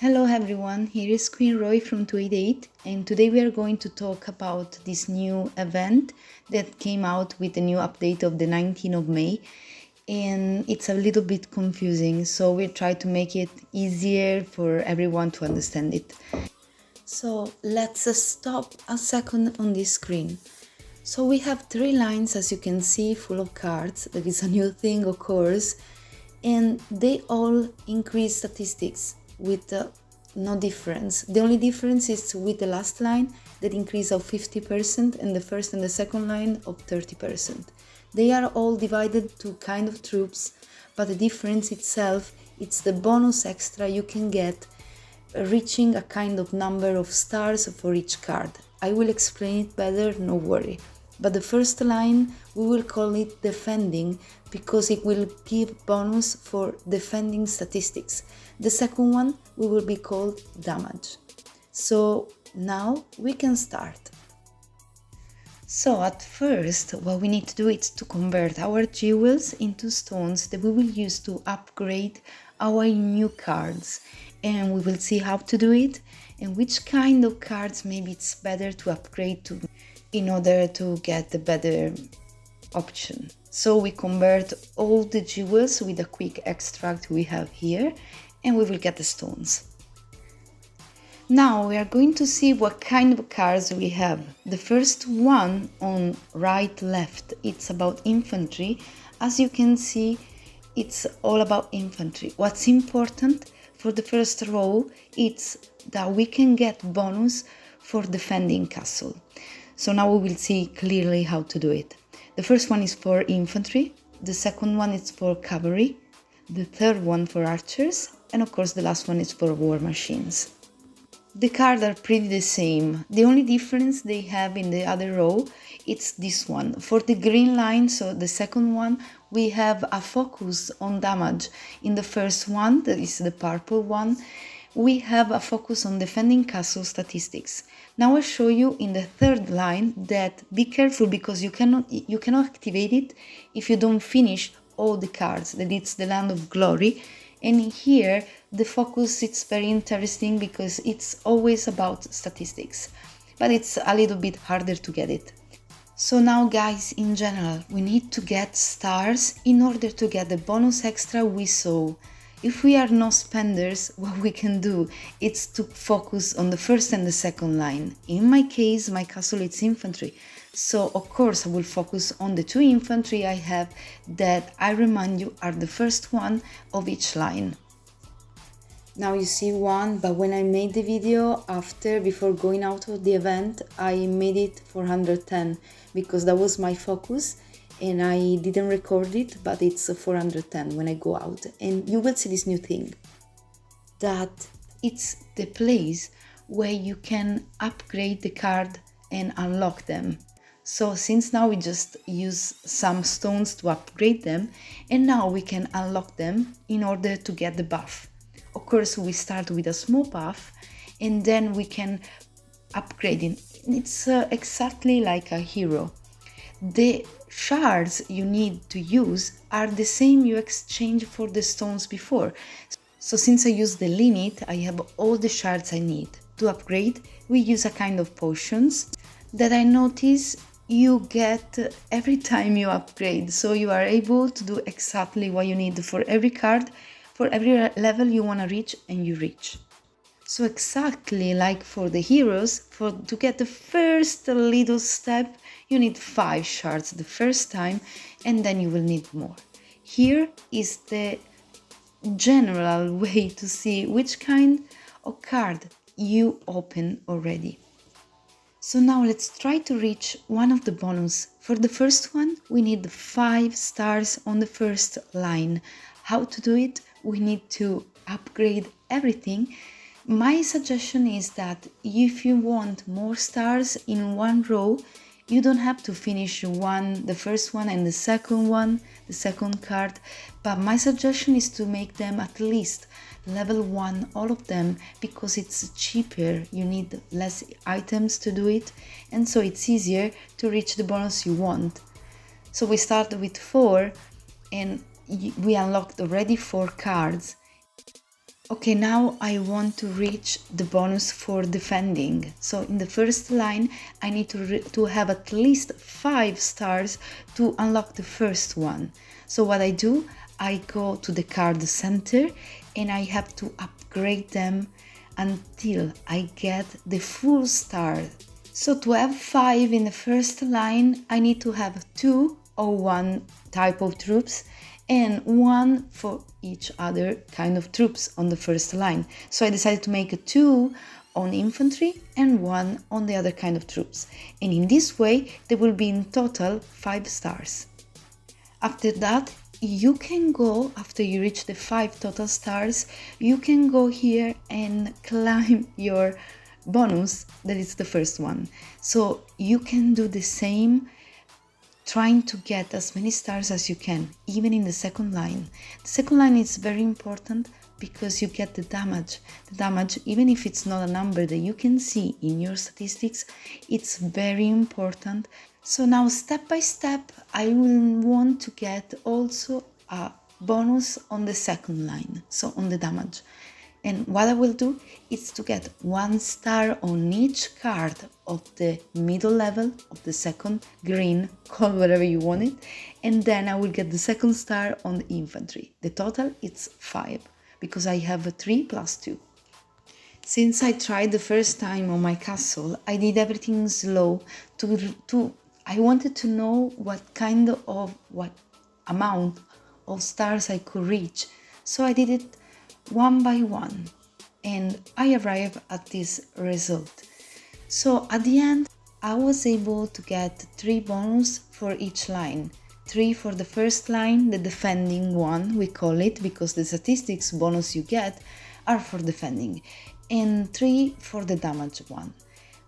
Hello everyone, here is Queen Roy from 288 and today we are going to talk about this new event that came out with the new update of the 19th of May, and it's a little bit confusing, so we try to make it easier for everyone to understand it. So let's stop a second on this screen. So we have three lines, as you can see, full of cards. That is a new thing, of course, and they all increase statistics with no difference. The only difference is with the last line that increase of 50% and the first and the second line of 30%. They are all divided to kind of troops, but the difference itself, it's the bonus extra you can get reaching a kind of number of stars for each card. I will explain it better, no worry. But the first line, we will call it defending because it will give bonus for defending statistics. The second one, we will be called damage. So now we can start. So at first, what we need to do is to convert our jewels into stones that we will use to upgrade our new cards. And we will see how to do it and which kind of cards maybe it's better to upgrade to in order to get the better option. So we convert all the jewels with a quick extract we have here and we will get the stones. Now we are going to see what kind of cards we have. The first one on right left, it's about infantry. As you can see, it's all about infantry. What's important for the first row, it's that we can get bonus for defending castle. So now we will see clearly how to do it. The first one is for infantry, the second one is for cavalry, the third one for archers, and of course the last one is for war machines. The cards are pretty the same. The only difference they have in the other row, it's this one. For the green line, so the second one, we have a focus on damage. In the first one, that is the purple one, we have a focus on defending castle statistics. Now I'll show you in the third line that be careful because you cannot activate it if you don't finish all the cards, that it's the land of glory. And here the focus is very interesting because it's always about statistics, but it's a little bit harder to get it. So now guys, in general, we need to get stars in order to get the bonus extra we saw. If we are no spenders, what we can do is to focus on the first and the second line. In my case, my castle is infantry. So of course I will focus on the two infantry I have that I remind you are the first one of each line. Now you see one, but when I made the video before going out of the event, I made it 410 because that was my focus. And I didn't record it, but it's 410 when I go out. And you will see this new thing, that it's the place where you can upgrade the card and unlock them. So since now we just use some stones to upgrade them, and now we can unlock them in order to get the buff. Of course, we start with a small buff, and then we can upgrade it. It's exactly like a hero. The shards you need to use are the same you exchanged for the stones before. So since I use the limit, I have all the shards I need. To upgrade, we use a kind of potions that I notice you get every time you upgrade. So you are able to do exactly what you need for every card, for every level you want to reach, and you reach. So exactly like for the heroes, to get the first little step, you need 5 shards the first time, and then you will need more. Here is the general way to see which kind of card you open already. So now let's try to reach one of the bonus. For the first one, we need 5 stars on the first line. How to do it? We need to upgrade everything. My suggestion is that if you want more stars in one row, you don't have to finish the first one and the second card, but my suggestion is to make them at least level 1, all of them, because it's cheaper, you need less items to do it, and so it's easier to reach the bonus you want. So we start with 4 and we unlocked already 4 cards. Okay, now I want to reach the bonus for defending. So in the first line, I need to have at least 5 stars to unlock the first one. So what I do, I go to the card center and I have to upgrade them until I get the full star. So to have 5 in the first line, I need to have 2 or 1 type of troops and 1 for each other kind of troops on the first line. So I decided to make a 2 on infantry and 1 on the other kind of troops. And in this way, there will be in total 5 stars. After that, you can go, after you reach the 5 total stars, you can go here and climb your bonus, that is the first one. So you can do the same, trying to get as many stars as you can, even in the second line. The second line is very important because you get the damage. The damage, even if it's not a number that you can see in your statistics, it's very important. So now step by step, I will want to get also a bonus on the second line, so on the damage. And what I will do is to get 1 star on each card of the middle level of the second, green, call whatever you want it, and then I will get the second star on the infantry. The total is 5 because I have a 3 plus 2. Since I tried the first time on my castle, I did everything slow I wanted to know what amount of stars I could reach. So I did it one by one and I arrived at this result. So at the end, I was able to get 3 bonus for each line. 3 for the first line, the defending one, we call it, because the statistics bonus you get are for defending, and 3 for the damage one.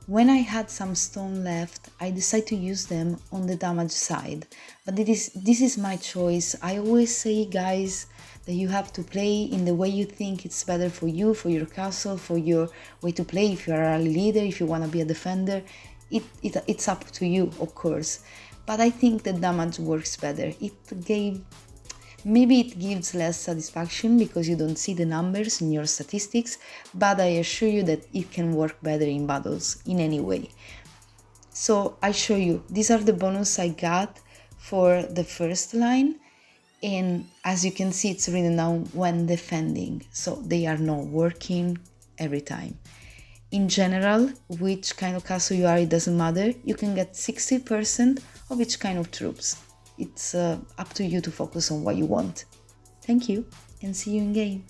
When I had some stone left, I decided to use them on the damage side, but this is my choice. I always say, guys, that you have to play in the way you think it's better for you, for your castle, for your way to play. If you're a leader, if you want to be a defender, it's up to you, of course. But I think the damage works better. Maybe it gives less satisfaction because you don't see the numbers in your statistics, but I assure you that it can work better in battles in any way. So I show you, these are the bonus I got for the first line, and as you can see, it's written down when defending, so they are not working every time. In general, which kind of castle you are, it doesn't matter. You can get 60% of each kind of troops. It's up to you to focus on what you want. Thank you, and see you in game.